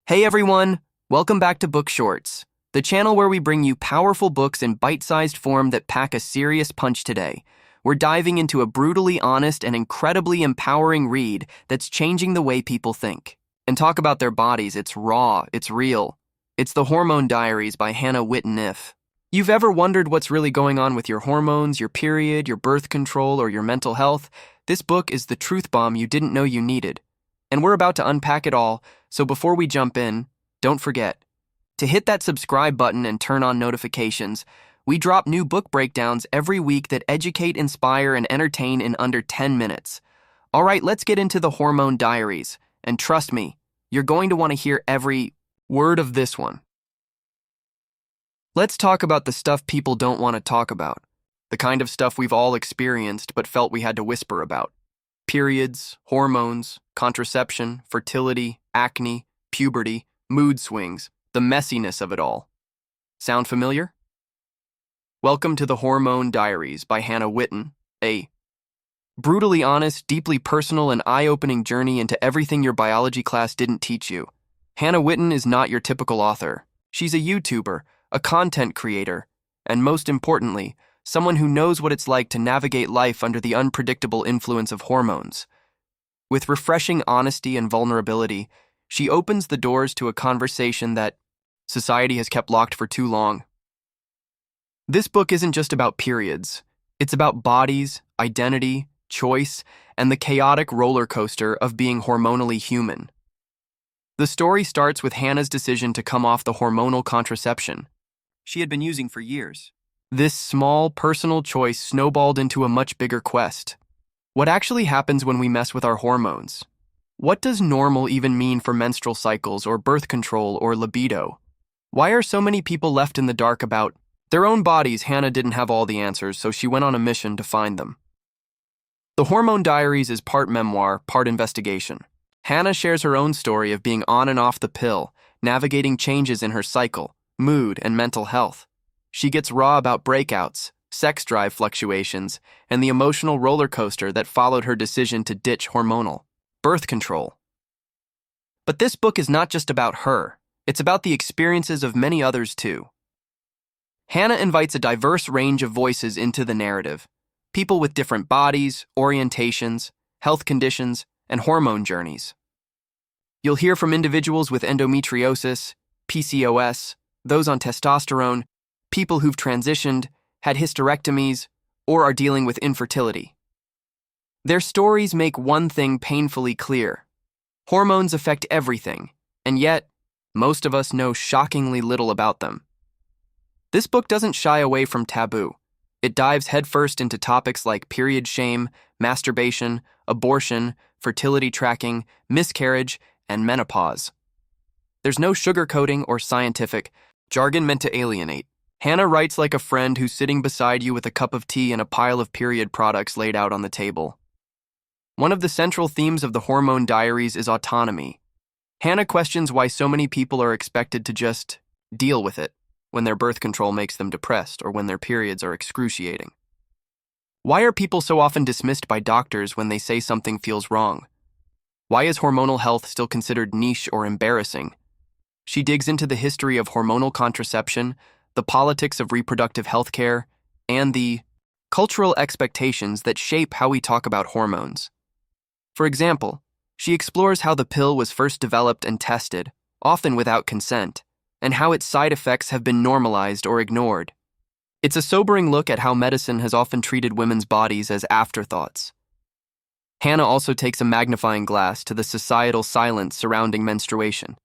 Hey everyone, welcome back to Book Shorts, the channel where we bring you powerful books in bite-sized form that pack a serious punch today. We're diving into a brutally honest and incredibly empowering read that's changing the way people think. And talk about their bodies, it's raw, it's real. It's the Hormone Diaries by Hannah Witton. If you've ever wondered what's really going on with your hormones, your period, your birth control, or your mental health, this book is the truth bomb you didn't know you needed. And we're about to unpack it all, so before we jump in, don't forget to hit that subscribe button and turn on notifications. We drop new book breakdowns every week that educate, inspire, and entertain in under 10 minutes. All right, let's get into the Hormone Diaries. And trust me, you're going to want to hear every word of this one. Let's talk about the stuff people don't want to talk about. The kind of stuff we've all experienced but felt we had to whisper about. Periods, hormones, contraception, fertility, acne, puberty, mood swings, the messiness of it all. Sound familiar? Welcome to the Hormone Diaries by Hannah Witton, a brutally honest, deeply personal, and eye-opening journey into everything your biology class didn't teach you. Hannah Witton is not your typical author. She's a YouTuber, a content creator, and most importantly, someone who knows what it's like to navigate life under the unpredictable influence of hormones. With refreshing honesty and vulnerability, she opens the doors to a conversation that society has kept locked for too long. This book isn't just about periods. It's about bodies, identity, choice, and the chaotic roller coaster of being hormonally human. The story starts with Hannah's decision to come off the hormonal contraception she had been using for years. This small, personal choice snowballed into a much bigger quest. What actually happens when we mess with our hormones? What does normal even mean for menstrual cycles or birth control or libido? Why are so many people left in the dark about their own bodies? Hannah didn't have all the answers, so she went on a mission to find them. The Hormone Diaries is part memoir, part investigation. Hannah shares her own story of being on and off the pill, navigating changes in her cycle, mood, and mental health. She gets raw about breakouts, sex drive fluctuations, and the emotional roller coaster that followed her decision to ditch hormonal birth control. But this book is not just about her. It's about the experiences of many others too. Hannah invites a diverse range of voices into the narrative. People with different bodies, orientations, health conditions, and hormone journeys. You'll hear from individuals with endometriosis, PCOS, those on testosterone, people who've transitioned, had hysterectomies, or are dealing with infertility. Their stories make one thing painfully clear. Hormones affect everything, and yet, most of us know shockingly little about them. This book doesn't shy away from taboo. It dives headfirst into topics like period shame, masturbation, abortion, fertility tracking, miscarriage, and menopause. There's no sugarcoating or scientific jargon meant to alienate. Hannah writes like a friend who's sitting beside you with a cup of tea and a pile of period products laid out on the table. One of the central themes of the Hormone Diaries is autonomy. Hannah questions why so many people are expected to just deal with it when their birth control makes them depressed or when their periods are excruciating. Why are people so often dismissed by doctors when they say something feels wrong? Why is hormonal health still considered niche or embarrassing? She digs into the history of hormonal contraception, the politics of reproductive health care, and the cultural expectations that shape how we talk about hormones. For example, she explores how the pill was first developed and tested, often without consent, and how its side effects have been normalized or ignored. It's a sobering look at how medicine has often treated women's bodies as afterthoughts. Hannah also takes a magnifying glass to the societal silence surrounding menstruation.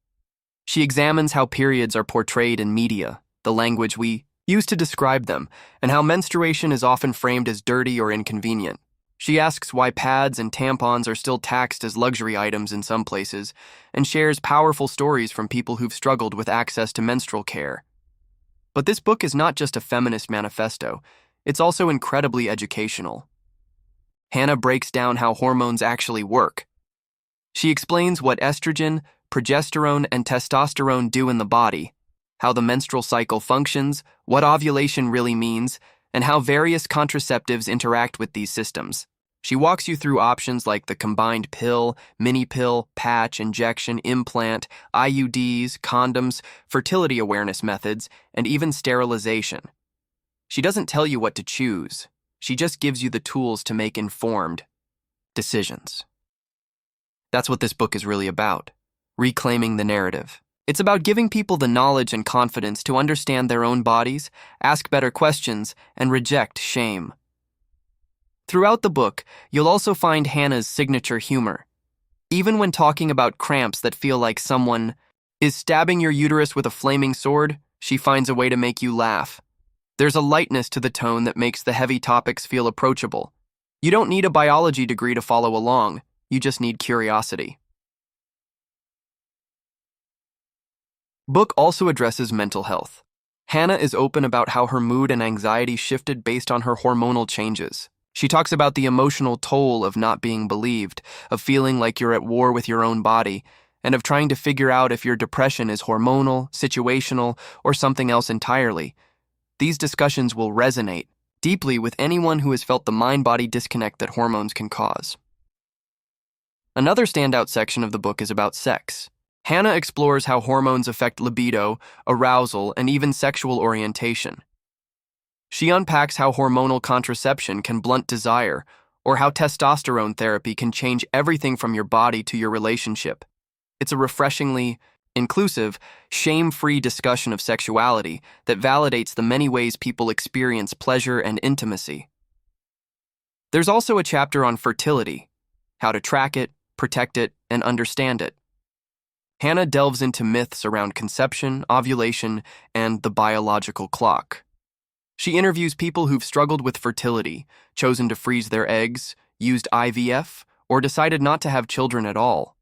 She examines how periods are portrayed in media, the language we use to describe them, and how menstruation is often framed as dirty or inconvenient. She asks why pads and tampons are still taxed as luxury items in some places, and shares powerful stories from people who've struggled with access to menstrual care. But this book is not just a feminist manifesto, it's also incredibly educational. Hannah breaks down how hormones actually work. She explains what estrogen, progesterone, and testosterone do in the body, how the menstrual cycle functions, what ovulation really means, and how various contraceptives interact with these systems. She walks you through options like the combined pill, mini pill, patch, injection, implant, IUDs, condoms, fertility awareness methods, and even sterilization. She doesn't tell you what to choose. She just gives you the tools to make informed decisions. That's what this book is really about, reclaiming the narrative. It's about giving people the knowledge and confidence to understand their own bodies, ask better questions, and reject shame. Throughout the book, you'll also find Hannah's signature humor. Even when talking about cramps that feel like someone is stabbing your uterus with a flaming sword, she finds a way to make you laugh. There's a lightness to the tone that makes the heavy topics feel approachable. You don't need a biology degree to follow along, you just need curiosity. Book also addresses mental health. Hannah is open about how her mood and anxiety shifted based on her hormonal changes. She talks about the emotional toll of not being believed, of feeling like you're at war with your own body, and of trying to figure out if your depression is hormonal, situational, or something else entirely. These discussions will resonate deeply with anyone who has felt the mind-body disconnect that hormones can cause. Another standout section of the book is about sex. Hannah explores how hormones affect libido, arousal, and even sexual orientation. She unpacks how hormonal contraception can blunt desire, or how testosterone therapy can change everything from your body to your relationship. It's a refreshingly inclusive, shame-free discussion of sexuality that validates the many ways people experience pleasure and intimacy. There's also a chapter on fertility, how to track it, protect it, and understand it. Hannah delves into myths around conception, ovulation, and the biological clock. She interviews people who've struggled with fertility, chosen to freeze their eggs, used IVF, or decided not to have children at all.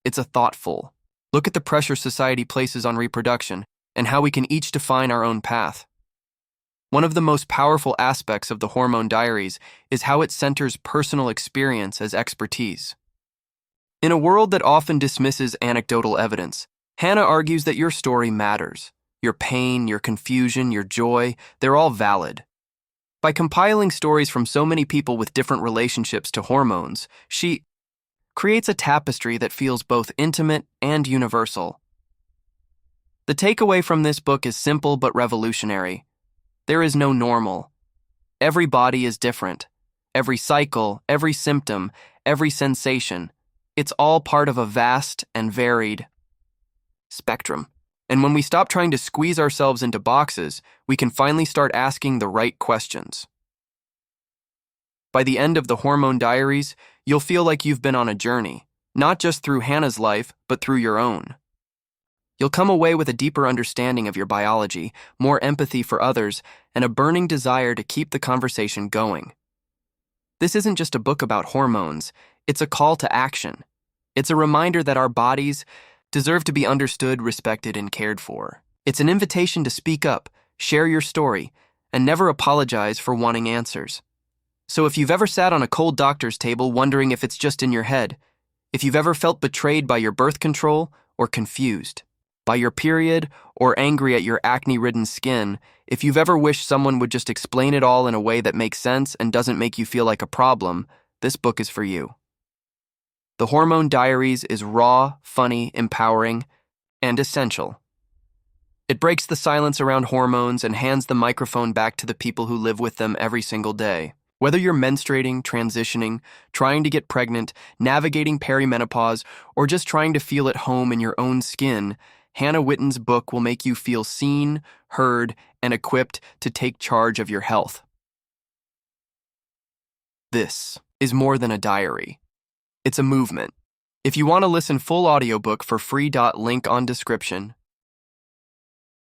It's a thoughtful look at the pressure society places on reproduction and how we can each define our own path. One of the most powerful aspects of the Hormone Diaries is how it centers personal experience as expertise. In a world that often dismisses anecdotal evidence, Hannah argues that your story matters. Your pain, your confusion, your joy, they're all valid. By compiling stories from so many people with different relationships to hormones, she creates a tapestry that feels both intimate and universal. The takeaway from this book is simple but revolutionary. There is no normal. Every body is different. Every cycle, every symptom, every sensation. It's all part of a vast and varied spectrum. And when we stop trying to squeeze ourselves into boxes, we can finally start asking the right questions. By the end of the Hormone Diaries, you'll feel like you've been on a journey, not just through Hannah's life, but through your own. You'll come away with a deeper understanding of your biology, more empathy for others, and a burning desire to keep the conversation going. This isn't just a book about hormones, it's a call to action. It's a reminder that our bodies deserve to be understood, respected, and cared for. It's an invitation to speak up, share your story, and never apologize for wanting answers. So if you've ever sat on a cold doctor's table wondering if it's just in your head, if you've ever felt betrayed by your birth control or confused by your period or angry at your acne-ridden skin, if you've ever wished someone would just explain it all in a way that makes sense and doesn't make you feel like a problem, this book is for you. The Hormone Diaries is raw, funny, empowering, and essential. It breaks the silence around hormones and hands the microphone back to the people who live with them every single day. Whether you're menstruating, transitioning, trying to get pregnant, navigating perimenopause, or just trying to feel at home in your own skin, Hannah Witton's book will make you feel seen, heard, and equipped to take charge of your health. This is more than a diary. It's a movement. If you want to listen full audiobook for free, link on description.